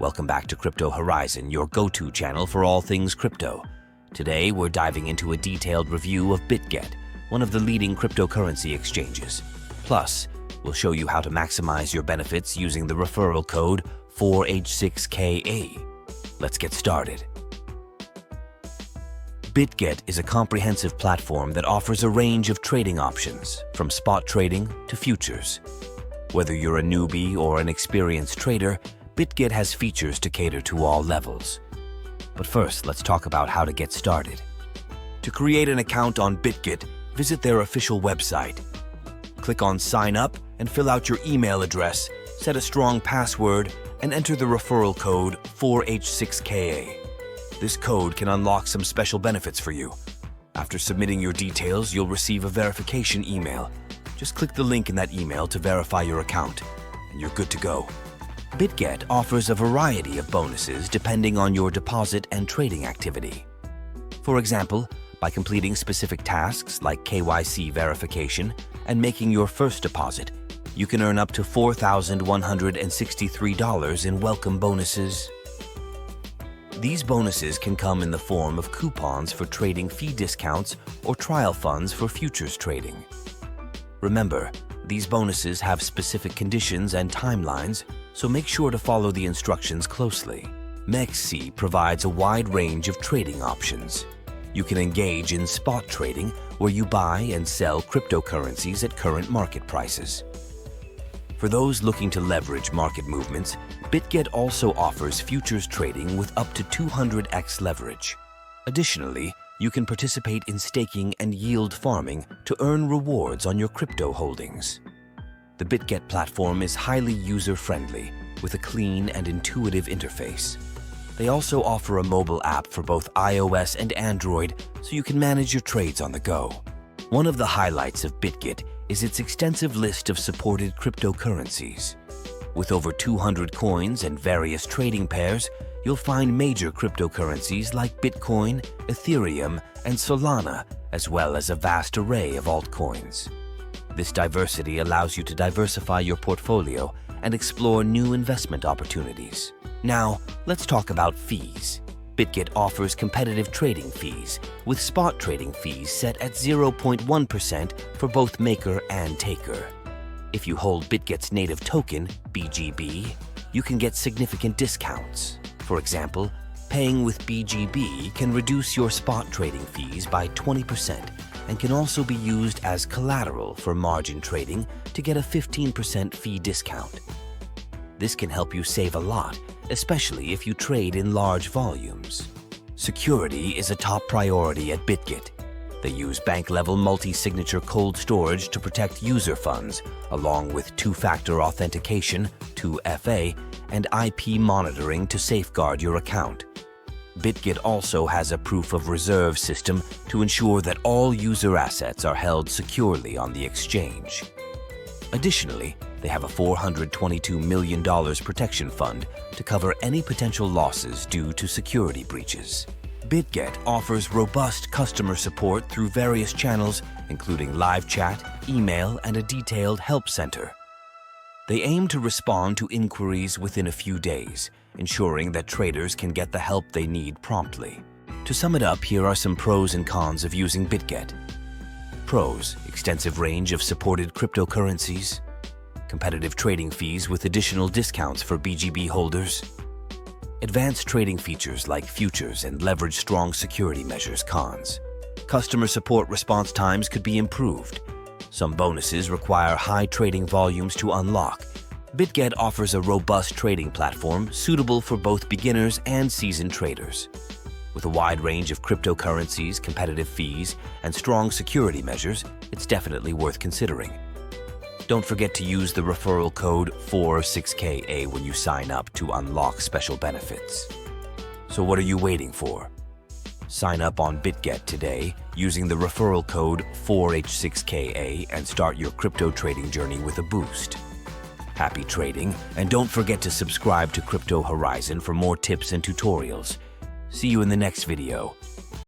Welcome back to Crypto Horizon, your go-to channel for all things crypto. Today, we're diving into a detailed review of Bitget, one of the leading cryptocurrency exchanges. Plus, we'll show you how to maximize your benefits using the referral code 4H6KA. Let's get started. Bitget is a comprehensive platform that offers a range of trading options, from spot trading to futures. Whether you're a newbie or an experienced trader, Bitget has features to cater to all levels. But first, let's talk about how to get started. To create an account on Bitget, visit their official website. Click on Sign Up and fill out your email address, set a strong password, and enter the referral code 4H6KA. This code can unlock some special benefits for you. After submitting your details, you'll receive a verification email. Just click the link in that email to verify your account, and you're good to go. Bitget offers a variety of bonuses depending on your deposit and trading activity. For example, by completing specific tasks like KYC verification and making your first deposit, you can earn up to $4,163 in welcome bonuses. These bonuses can come in the form of coupons for trading fee discounts or trial funds for futures trading. Remember, these bonuses have specific conditions and timelines, so make sure to follow the instructions closely. MEXC provides a wide range of trading options. You can engage in spot trading, where you buy and sell cryptocurrencies at current market prices. For those looking to leverage market movements, Bitget also offers futures trading with up to 200x leverage. Additionally, you can participate in staking and yield farming to earn rewards on your crypto holdings. The Bitget platform is highly user-friendly, with a clean and intuitive interface. They also offer a mobile app for both iOS and Android, so you can manage your trades on the go. One of the highlights of Bitget is its extensive list of supported cryptocurrencies. With over 200 coins and various trading pairs, you'll find major cryptocurrencies like Bitcoin, Ethereum, and Solana, as well as a vast array of altcoins. This diversity allows you to diversify your portfolio and explore new investment opportunities. Now, let's talk about fees. Bitget offers competitive trading fees, with spot trading fees set at 0.1% for both maker and taker. If you hold Bitget's native token, BGB, you can get significant discounts. For example, paying with BGB can reduce your spot trading fees by 20% and can also be used as collateral for margin trading to get a 15% fee discount. This can help you save a lot, especially if you trade in large volumes. Security is a top priority at Bitget. They use bank-level multi-signature cold storage to protect user funds, along with two-factor authentication, 2FA, and IP monitoring to safeguard your account. Bitget also has a proof of reserve system to ensure that all user assets are held securely on the exchange. Additionally, they have a $422 million protection fund to cover any potential losses due to security breaches. Bitget offers robust customer support through various channels, including live chat, email, and a detailed help center. They aim to respond to inquiries within a few days, ensuring that traders can get the help they need promptly. To sum it up, here are some pros and cons of using Bitget. Pros: extensive range of supported cryptocurrencies, competitive trading fees with additional discounts for BGB holders, advanced trading features like futures and leverage strong security measures. Cons: customer support response times could be improved. Some bonuses require high trading volumes to unlock. Bitget offers a robust trading platform suitable for both beginners and seasoned traders. With a wide range of cryptocurrencies, competitive fees, and strong security measures, it's definitely worth considering. Don't forget to use the referral code 4H6KA when you sign up to unlock special benefits. So what are you waiting for? Sign up on Bitget today using the referral code 4H6KA and start your crypto trading journey with a boost. Happy trading, and don't forget to subscribe to Crypto Horizon for more tips and tutorials. See you in the next video.